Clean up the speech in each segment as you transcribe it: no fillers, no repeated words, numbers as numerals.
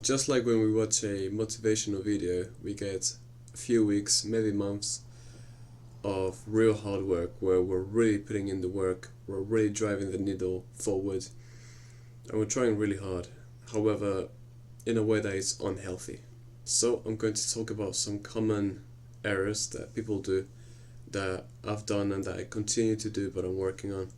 Just like when we watch a motivational video, we get a few weeks, maybe months of real hard work where we're really putting in the work, we're really driving the needle forward, and we're trying really hard. However, in a way that is unhealthy. So I'm going to talk about some common errors that people do, that I've done and that I continue to do but I'm working on.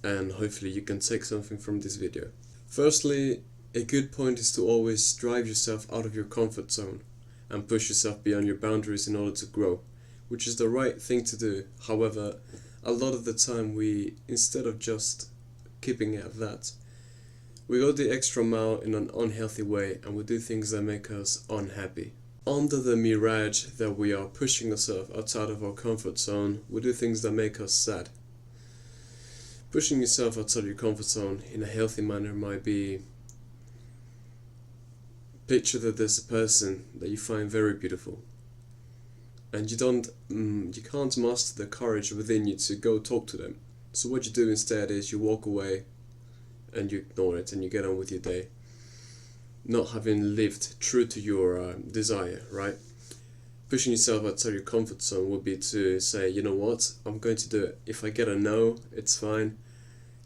And hopefully you can take something from this video. Firstly, a good point is to always drive yourself out of your comfort zone and push yourself beyond your boundaries in order to grow, which is the right thing to do. However, a lot of the time we, instead of just keeping it at that, we go the extra mile in an unhealthy way and we do things that make us unhappy. Under the mirage that we are pushing ourselves outside of our comfort zone, we do things that make us sad. Pushing yourself outside your comfort zone in a healthy manner might be, picture that there's a person that you find very beautiful and you can't muster the courage within you to go talk to them. So what you do instead is you walk away and you ignore it and you get on with your day, not having lived true to your desire, right? Pushing yourself outside your comfort zone would be to say, you know what, I'm going to do it. If I get a no, it's fine.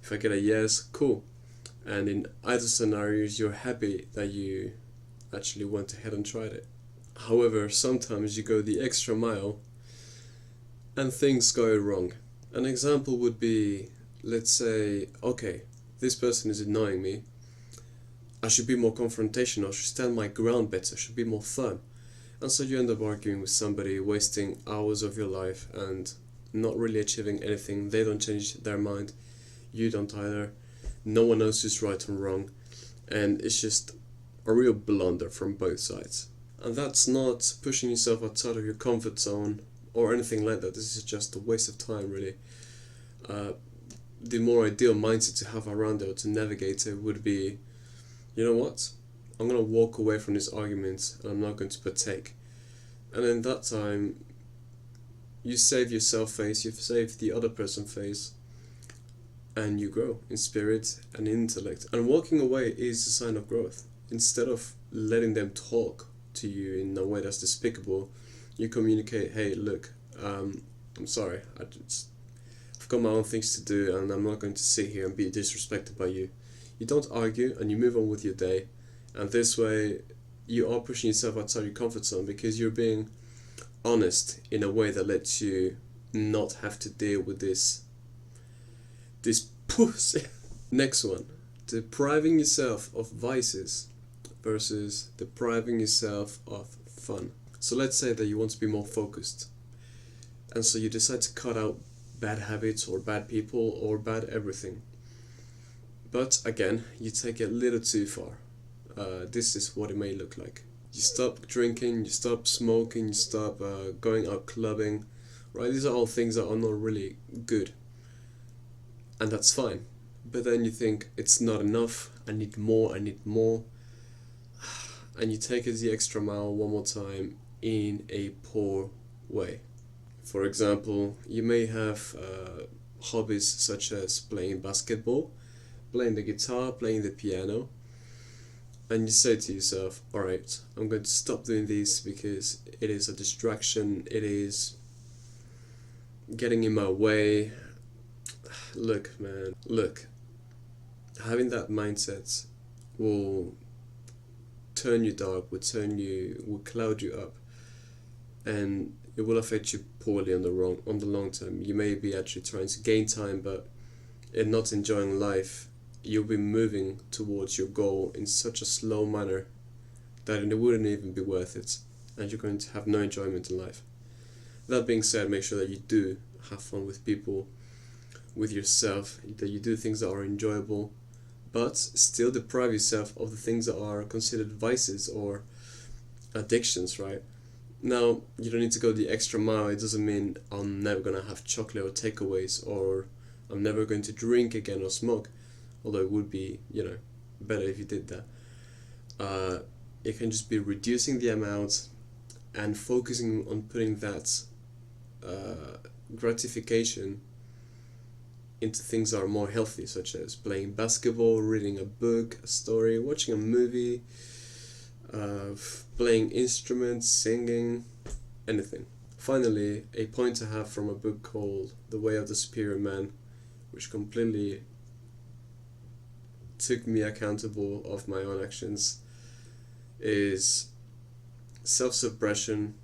If I get a yes, cool. And in either scenarios, you're happy that you actually went ahead and tried it. However, sometimes you go the extra mile and things go wrong. An example would be, let's say, okay, this person is annoying me. I should be more confrontational, I should stand my ground better, I should be more firm. And so you end up arguing with somebody, wasting hours of your life and not really achieving anything. They don't change their mind, you don't either. No one knows who's right and wrong. And it's just a real blunder from both sides. And that's not pushing yourself outside of your comfort zone or anything like that. This is just a waste of time, really. The more ideal mindset to have around it or to navigate it would be, you know what, I'm going to walk away from this argument and I'm not going to partake. And in that time, you save yourself face, you save the other person face, and you grow in spirit and intellect. And walking away is a sign of growth. Instead of letting them talk to you in a way that's despicable, you communicate, hey, look, I'm sorry, I've got my own things to do and I'm not going to sit here and be disrespected by you. You don't argue and you move on with your day, and this way you are pushing yourself outside your comfort zone because you're being honest in a way that lets you not have to deal with this pussy. Next one, depriving yourself of vices versus depriving yourself of fun. So let's say that you want to be more focused, and so you decide to cut out bad habits or bad people or bad everything. But again, you take it a little too far. This is what it may look like. You stop drinking, you stop smoking, you stop going out clubbing, right? These are all things that are not really good. And that's fine. But then you think, it's not enough, I need more. And you take it the extra mile one more time in a poor way. For example, you may have hobbies such as playing basketball, playing the guitar, playing the piano, and you say to yourself, alright, I'm going to stop doing this because it is a distraction, it is getting in my way. Look, man, having that mindset will turn you dark, will cloud you up, and it will affect you poorly on the long term. You may be actually trying to gain time, but in not enjoying life, you'll be moving towards your goal in such a slow manner that it wouldn't even be worth it, and you're going to have no enjoyment in life. That being said, make sure that you do have fun with people, with yourself, that you do things that are enjoyable, but still deprive yourself of the things that are considered vices or addictions, right? Now, you don't need to go the extra mile. It doesn't mean I'm never going to have chocolate or takeaways, or I'm never going to drink again or smoke. Although it would be, better if you did that. It can just be reducing the amount and focusing on putting that gratification into things that are more healthy, such as playing basketball, reading a book, a story, watching a movie, playing instruments, singing, anything. Finally, a point I have from a book called The Way of the Superior Man, which completely took me accountable of my own actions, is self-suppression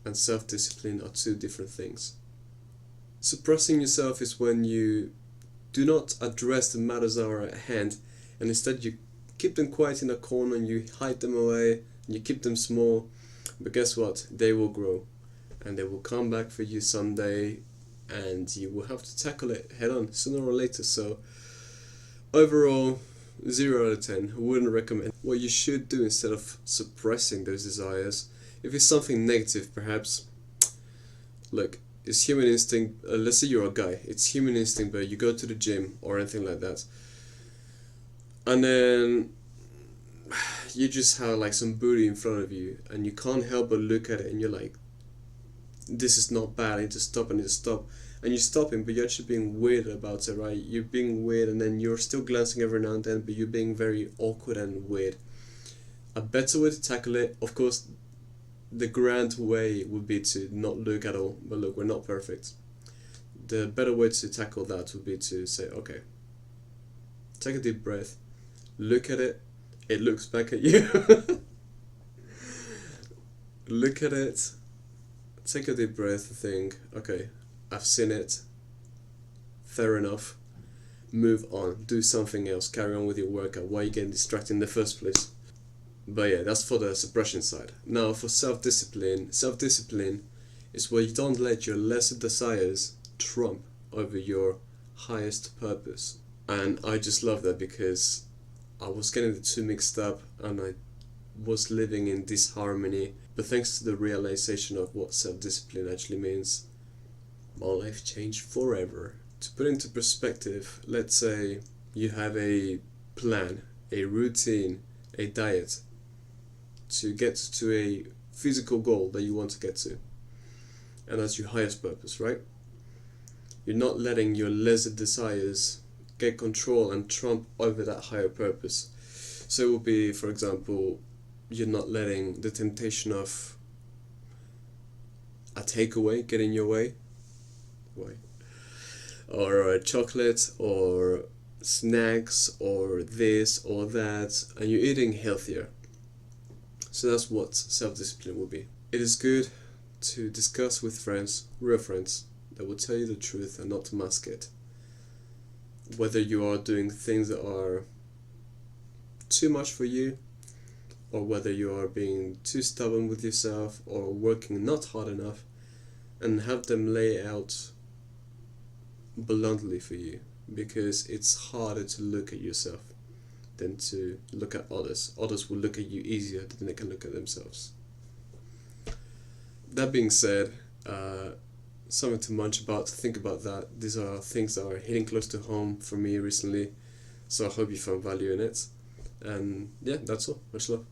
and self-discipline are two different things. Suppressing yourself is when you do not address the matters that are at hand, and instead you keep them quiet in a corner and you hide them away and you keep them small. But guess what? They will grow and they will come back for you someday, and you will have to tackle it head on sooner or later. So overall, 0 out of 10. I wouldn't recommend. What you should do instead of suppressing those desires, if it's something negative perhaps, look, it's human instinct. Let's say you're a guy, it's human instinct, but you go to the gym or anything like that, and then you just have like some booty in front of you and you can't help but look at it and you're like, this is not bad, I need to stop, and you're stopping, but you're actually being weird about it, right? You're being weird, and then you're still glancing every now and then, but you're being very awkward and weird. A better way to tackle it, of course, the grand way would be to not look at all, but look, we're not perfect. The better way to tackle that would be to say, okay, take a deep breath, look at it, it looks back at you. Look at it, take a deep breath and think, okay, I've seen it, fair enough, move on, do something else, carry on with your workout. Why are you getting distracted in the first place? But yeah, that's for the suppression side. Now for self-discipline is where you don't let your lesser desires trump over your highest purpose. And I just love that, because I was getting the two mixed up and I was living in disharmony. But thanks to the realization of what self-discipline actually means, my life changed forever. To put into perspective, let's say you have a plan, a routine, a diet to get to a physical goal that you want to get to. And that's your highest purpose, right? You're not letting your lesser desires get control and trump over that higher purpose. So it will be, for example, you're not letting the temptation of a takeaway get in your way, or a chocolate or snacks or this or that, and you're eating healthier. So that's what self-discipline will be. It is good to discuss with friends, real friends, that will tell you the truth and not mask it. Whether you are doing things that are too much for you, or whether you are being too stubborn with yourself or working not hard enough, and have them lay out bluntly for you, because it's harder to look at yourself than to look at others. Others will look at you easier than they can look at themselves. That being said, something to munch about, to think about that. These are things that are hitting close to home for me recently, so I hope you found value in it. And yeah, that's all. Much love.